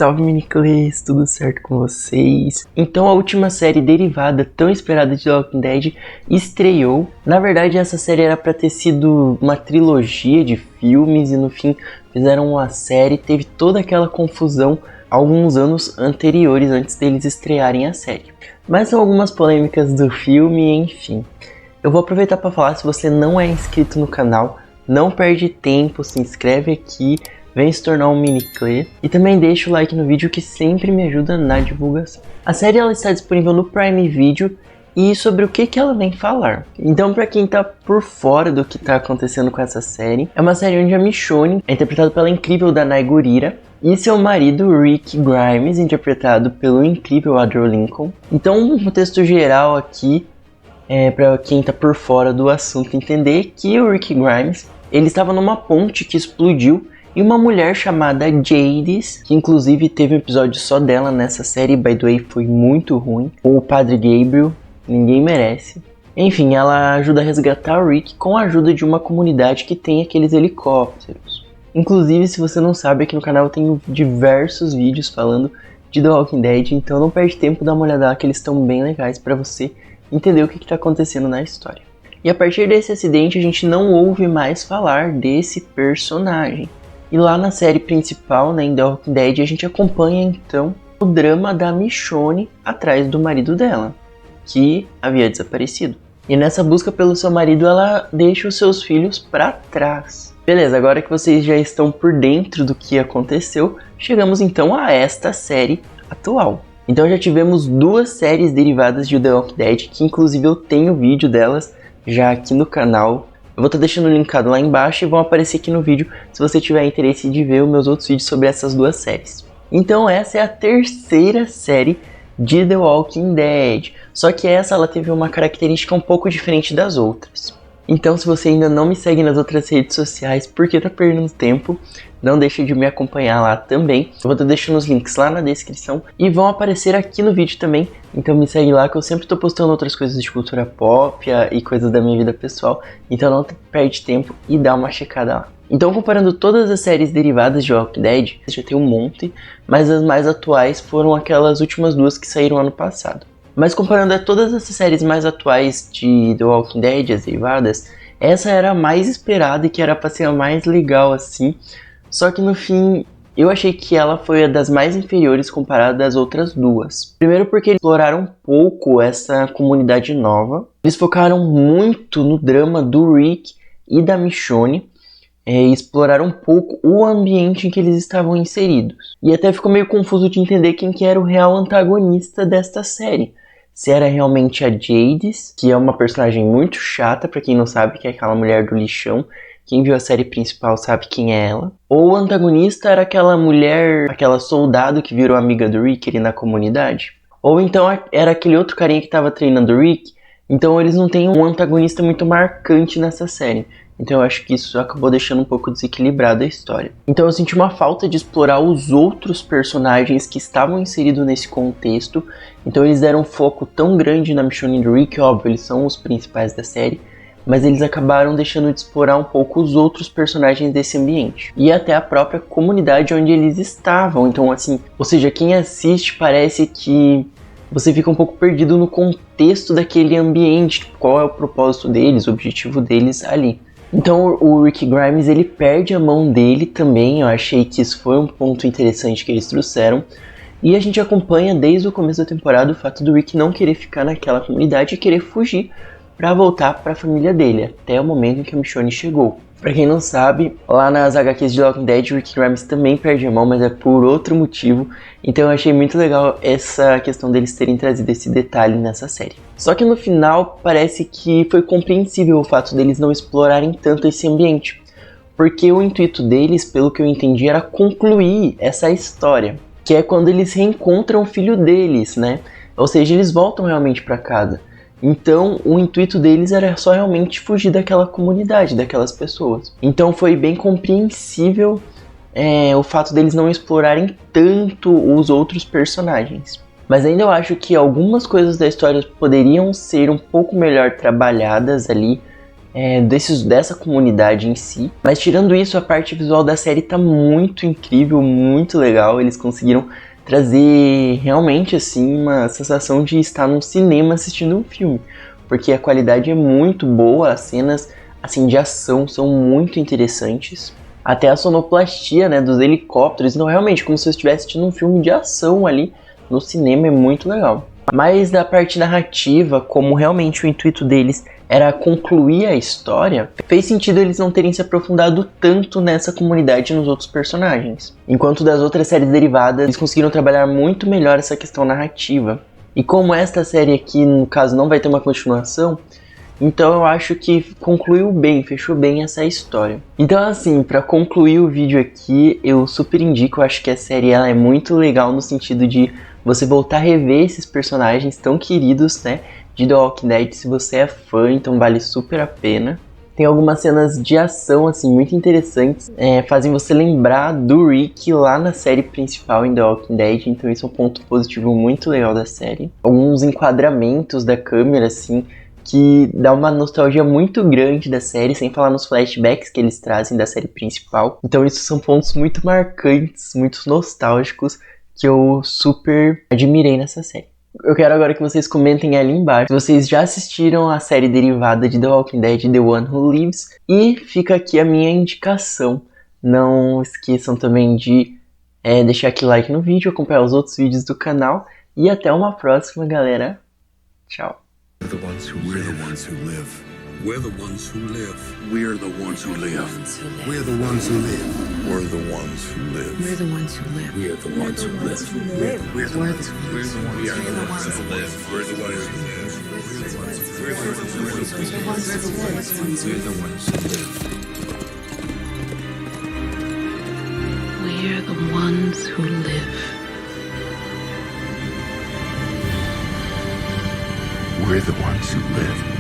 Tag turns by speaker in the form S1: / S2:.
S1: salve miniclês, tudo certo com vocês? Então a última série derivada tão esperada de The Walking Dead estreou. Na verdade essa série era pra ter sido uma trilogia de filmes e no fim fizeram uma série. Teve toda aquela confusão alguns anos anteriores antes deles estrearem a série. Mas são algumas polêmicas do filme, enfim. Eu vou aproveitar para falar, se você não é inscrito no canal, não perde tempo, se inscreve aqui. Vem se tornar um miniclê e também deixa o like no vídeo que sempre me ajuda na divulgação. A série ela está disponível no Prime Video e sobre o que ela vem falar. Então para quem tá por fora do que tá acontecendo com essa série, é uma série onde a Michonne é interpretada pela incrível Danai Gurira e seu marido Rick Grimes, interpretado pelo incrível Andrew Lincoln. Então um contexto geral aqui, para quem tá por fora do assunto entender que o Rick Grimes ele estava numa ponte que explodiu e uma mulher chamada Jadis, que inclusive teve um episódio só dela nessa série, by the way, foi muito ruim, com o Padre Gabriel, ninguém merece. Enfim, ela ajuda a resgatar o Rick com a ajuda de uma comunidade que tem aqueles helicópteros. Inclusive, se você não sabe, aqui no canal eu tenho diversos vídeos falando de The Walking Dead, então não perde tempo, dá uma olhada lá que eles estão bem legais pra você entender o que está acontecendo na história. E a partir desse acidente a gente não ouve mais falar desse personagem. E lá na série principal, né, em The Walking Dead, a gente acompanha então o drama da Michonne atrás do marido dela, que havia desaparecido. E nessa busca pelo seu marido, ela deixa os seus filhos para trás. Beleza, agora que vocês já estão por dentro do que aconteceu, chegamos então a esta série atual. Então já tivemos duas séries derivadas de The Walking Dead, que inclusive eu tenho vídeo delas já aqui no canal. Eu vou estar deixando linkado lá embaixo e vão aparecer aqui no vídeo se você tiver interesse de ver os meus outros vídeos sobre essas duas séries. Então essa é a terceira série de The Walking Dead, só que ela teve uma característica um pouco diferente das outras. Então se você ainda não me segue nas outras redes sociais, porque tá perdendo tempo, não deixe de me acompanhar lá também. Eu vou estar deixando os links lá na descrição e vão aparecer aqui no vídeo também. Então me segue lá que eu sempre tô postando outras coisas de cultura pop e coisas da minha vida pessoal. Então não perde tempo e dá uma checada lá. Então comparando todas as séries derivadas de Walking Dead, já tem um monte, mas as mais atuais foram aquelas últimas duas que saíram ano passado. Mas comparando a todas essas séries mais atuais de The Walking Dead, as derivadas, essa era a mais esperada e que era pra ser a mais legal assim. Só que no fim, eu achei que ela foi a das mais inferiores comparada às outras duas. Primeiro porque eles exploraram um pouco essa comunidade nova. Eles focaram muito no drama do Rick e da Michonne. E exploraram um pouco o ambiente em que eles estavam inseridos. E até ficou meio confuso de entender quem que era o real antagonista desta série. Se era realmente a Jadis, que é uma personagem muito chata, pra quem não sabe, que é aquela mulher do lixão. Quem viu a série principal sabe quem é ela. Ou o antagonista era aquela mulher, aquela soldado que virou amiga do Rick ali na comunidade. Ou então era aquele outro carinha que estava treinando o Rick. Então eles não têm um antagonista muito marcante nessa série. Então eu acho que isso acabou deixando um pouco desequilibrada a história. Então eu senti uma falta de explorar os outros personagens que estavam inseridos nesse contexto. Então eles deram um foco tão grande na Michonne e do Rick, óbvio, eles são os principais da série. Mas eles acabaram deixando de explorar um pouco os outros personagens desse ambiente. E até a própria comunidade onde eles estavam. Então assim, ou seja, quem assiste parece que você fica um pouco perdido no contexto daquele ambiente. Tipo, qual é o propósito deles, o objetivo deles ali. Então o Rick Grimes ele perde a mão dele também. Eu achei que isso foi um ponto interessante que eles trouxeram. E a gente acompanha desde o começo da temporada o fato do Rick não querer ficar naquela comunidade e querer fugir para voltar para a família dele, até o momento em que a Michonne chegou. Pra quem não sabe, lá nas HQs de The Walking Dead, o Rick Grimes também perde a mão, mas é por outro motivo. Então eu achei muito legal essa questão deles terem trazido esse detalhe nessa série. Só que no final, parece que foi compreensível o fato deles não explorarem tanto esse ambiente. Porque o intuito deles, pelo que eu entendi, era concluir essa história. Que é quando eles reencontram o filho deles, né? Ou seja, eles voltam realmente para casa. Então, o intuito deles era só realmente fugir daquela comunidade, daquelas pessoas. Então, foi bem compreensível o fato deles não explorarem tanto os outros personagens. Mas ainda eu acho que algumas coisas da história poderiam ser um pouco melhor trabalhadas ali. dessa comunidade em si. Mas tirando isso, a parte visual da série tá muito incrível, muito legal. Eles conseguiram trazer realmente assim uma sensação de estar num cinema assistindo um filme, porque a qualidade é muito boa, as cenas assim de ação são muito interessantes. Até a sonoplastia, né, dos helicópteros, não, realmente como se eu estivesse assistindo um filme de ação ali no cinema, é muito legal. Mas da parte narrativa, como realmente o intuito deles era concluir a história, fez sentido eles não terem se aprofundado tanto nessa comunidade e nos outros personagens. Enquanto das outras séries derivadas, eles conseguiram trabalhar muito melhor essa questão narrativa. E como esta série aqui, no caso, não vai ter uma continuação, então eu acho que concluiu bem, fechou bem essa história. Então assim, pra concluir o vídeo aqui, eu super indico, eu acho que a série ela é muito legal no sentido de você voltar a rever esses personagens tão queridos, né, de The Walking Dead. Se você é fã, então vale super a pena. Tem algumas cenas de ação, assim, muito interessantes, fazem você lembrar do Rick lá na série principal em The Walking Dead, então isso é um ponto positivo muito legal da série. Alguns enquadramentos da câmera, assim, que dá uma nostalgia muito grande da série, sem falar nos flashbacks que eles trazem da série principal. Então isso são pontos muito marcantes, muito nostálgicos, que eu super admirei nessa série. Eu quero agora que vocês comentem ali embaixo se vocês já assistiram a série derivada de The Walking Dead, The One Who Lives, e fica aqui a minha indicação. Não esqueçam também de deixar aquele like no vídeo, acompanhar os outros vídeos do canal, e até uma próxima, galera. Tchau.
S2: We're the ones who live. We're the ones who live. We're the ones who live. We're the ones who live. We're the ones who live. We're the ones who live. We're the ones who live. We're the ones who live. We are the ones who live. We're the ones who live. We're the ones who live. We're the ones who live.
S3: We're the ones who live.
S2: We're the ones who live.